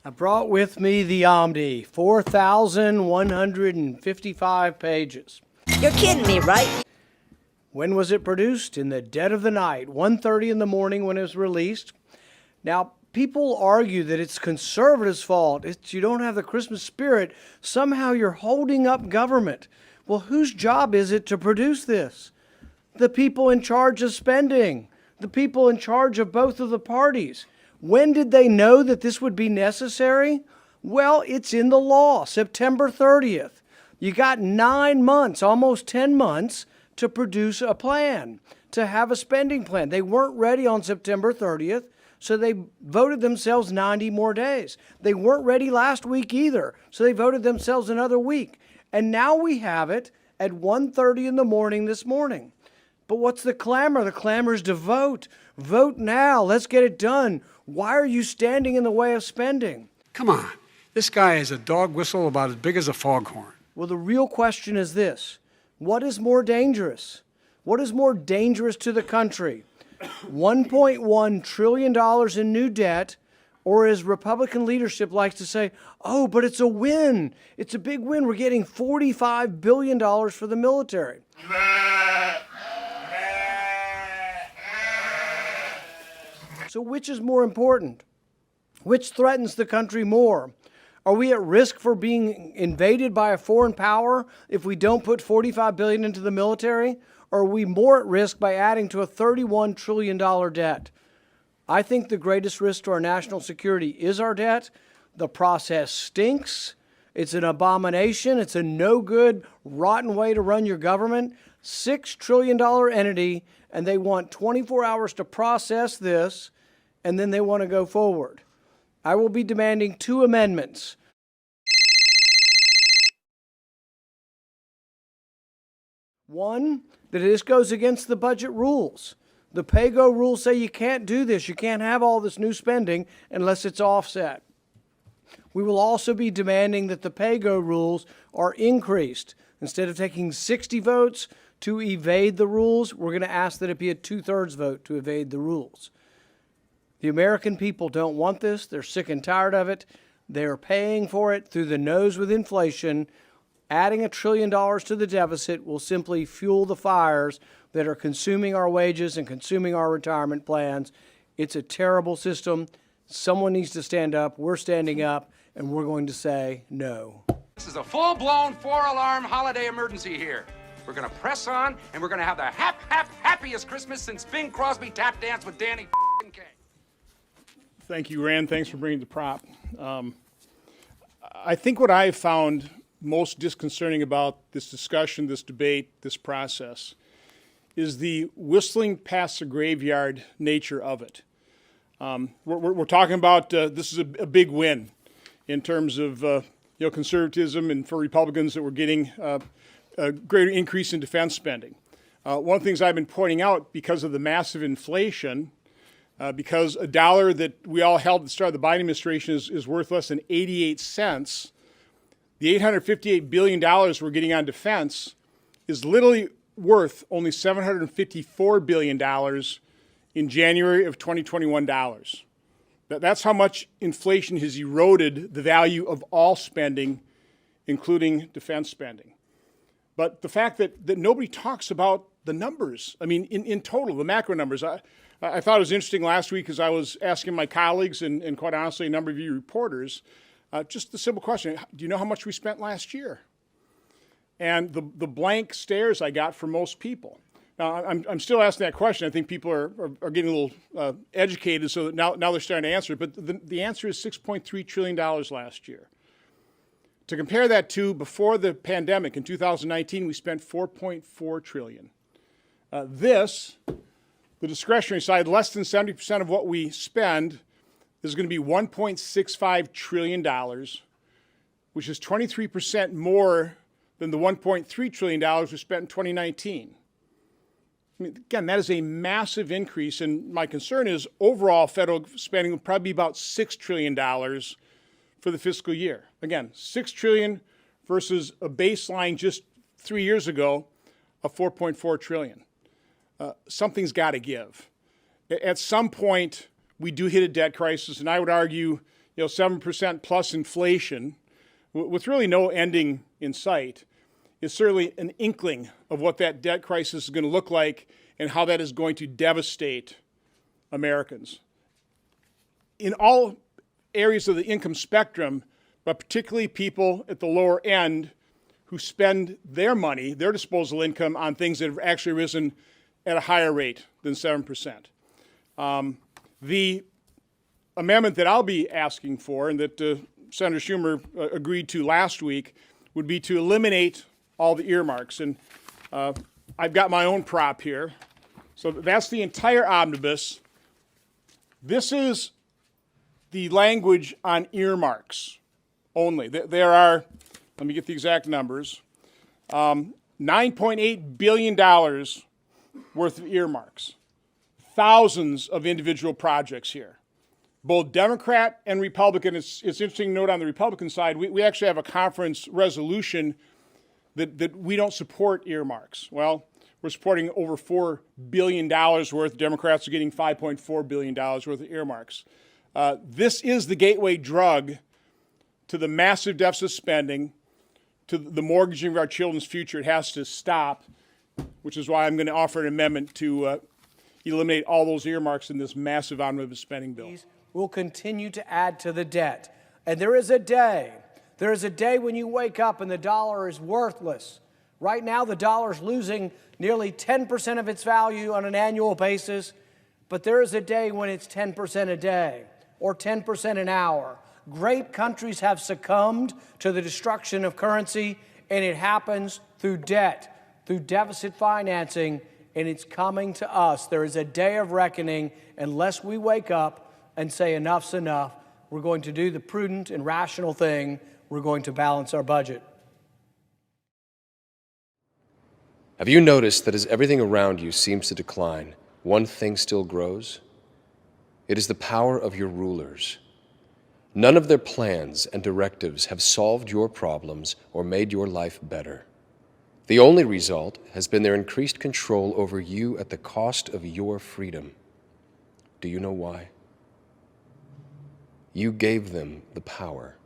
I brought with me the Omni, 4,155 pages. You're kidding me, right? When was it produced? In the dead of the night, 1:30 in the morning when it was released. Now, people argue that it's conservatives' fault. You don't have the Christmas spirit. Somehow you're holding up government. Well, whose job is it to produce this? The people in charge of spending, the people in charge of both of the parties. When did they know that this would be necessary? Well, it's in the law, September 30th. You got 9 months, almost 10 months, to produce a plan, to have a spending plan. They weren't ready on September 30th, so they voted themselves 90 more days. They weren't ready last week either, so they voted themselves another week. And now we have it at 1:30 in the morning this morning. But what's the clamor? The clamor is to vote. Vote now. Let's get it done. Why are you standing in the way of spending? Come on. This guy is a dog whistle about as big as a foghorn. Well, the real question is this. What is more dangerous? What is more dangerous to the country? $1.1 trillion in new debt, or as Republican leadership likes to say, oh, but it's a win. It's a big win. We're getting $45 billion for the military. So which is more important? Which threatens the country more? Are we at risk for being invaded by a foreign power if we don't put $45 billion into the military? Or are we more at risk by adding to a $31 trillion debt? I think the greatest risk to our national security is our debt. The process stinks. It's an abomination. It's a no-good, rotten way to run your government. $6 trillion entity, and they want 24 hours to process this, and then they want to go forward. I will be demanding 2 amendments. One, that this goes against the budget rules. The pay-go rules say you can't do this. You can't have all this new spending unless it's offset. We will also be demanding that the pay-go rules are increased. Instead of taking 60 votes to evade the rules, we're going to ask that it be a 2/3 vote to evade the rules. The American people don't want this. They're sick and tired of it. They're paying for it through the nose with inflation. Adding $1 trillion to the deficit will simply fuel the fires that are consuming our wages and consuming our retirement plans. It's a terrible system. Someone needs to stand up. We're standing up, and we're going to say no. This is a full-blown 4-alarm holiday emergency here. We're going to press on, and we're going to have the happiest Christmas since Bing Crosby tap danced with Danny Kaye. Thank you, Rand. Thanks for bringing the prop. I think what I've found most disconcerting about this discussion, this debate, this process, is the whistling past the graveyard nature of it. We're talking about this is a big win in terms of conservatism, and for Republicans that we're getting a greater increase in defense spending. One of the things I've been pointing out, because of the massive inflation, because a dollar that we all held at the start of the Biden administration is worth less than 88 cents, the $858 billion we're getting on defense is literally worth only $754 billion in January of 2021 dollars. That's how much inflation has eroded the value of all spending, including defense spending. But the fact that nobody talks about the numbers, I mean, in total, the macro numbers. I thought it was interesting last week as I was asking my colleagues and quite honestly a number of you reporters, just the simple question, do you know how much we spent last year? And the blank stares I got from most people. Now, I'm still asking that question. I think people are getting a little educated, so that now they're starting to answer. But the answer is $6.3 trillion last year. To compare that to before the pandemic, in 2019, we spent $4.4 trillion. The discretionary side, less than 70% of what we spend is going to be $1.65 trillion, which is 23% more than the $1.3 trillion we spent in 2019. I mean, again, that is a massive increase, and my concern is overall federal spending will probably be about $6 trillion for the fiscal year. Again, $6 trillion versus a baseline just 3 years ago of $4.4 trillion. Something's got to give. At some point, we do hit a debt crisis, and I would argue, 7% plus inflation, with really no ending in sight, is certainly an inkling of what that debt crisis is going to look like and how that is going to devastate Americans. In all areas of the income spectrum, but particularly people at the lower end who spend their money, their disposable income, on things that have actually risen at a higher rate than 7%. The amendment that I'll be asking for, and that Senator Schumer agreed to last week, would be to eliminate all the earmarks. And I've got my own prop here. So that's the entire omnibus. This is the language on earmarks only. There are, let me get the exact numbers, $9.8 billion worth of earmarks. Thousands of individual projects here. Both Democrat and Republican. It's interesting to note on the Republican side, we actually have a conference resolution that we don't support earmarks. Well, we're supporting over $4 billion worth. Democrats are getting $5.4 billion worth of earmarks. This is the gateway drug to the massive deficit spending, to the mortgaging of our children's future. It has to stop, which is why I'm going to offer an amendment to eliminate all those earmarks in this massive omnibus spending bill. Will continue to add to the debt. And there is a day when you wake up and the dollar is worthless. Right now, the dollar's losing nearly 10% of its value on an annual basis, but there is a day when it's 10% a day or 10% an hour. Great countries have succumbed to the destruction of currency, and it happens through debt, through deficit financing, and it's coming to us. There is a day of reckoning. Unless we wake up and say enough's enough, we're going to do the prudent and rational thing. We're going to balance our budget. Have you noticed that as everything around you seems to decline, one thing still grows? It is the power of your rulers. None of their plans and directives have solved your problems or made your life better. The only result has been their increased control over you at the cost of your freedom. Do you know why? You gave them the power.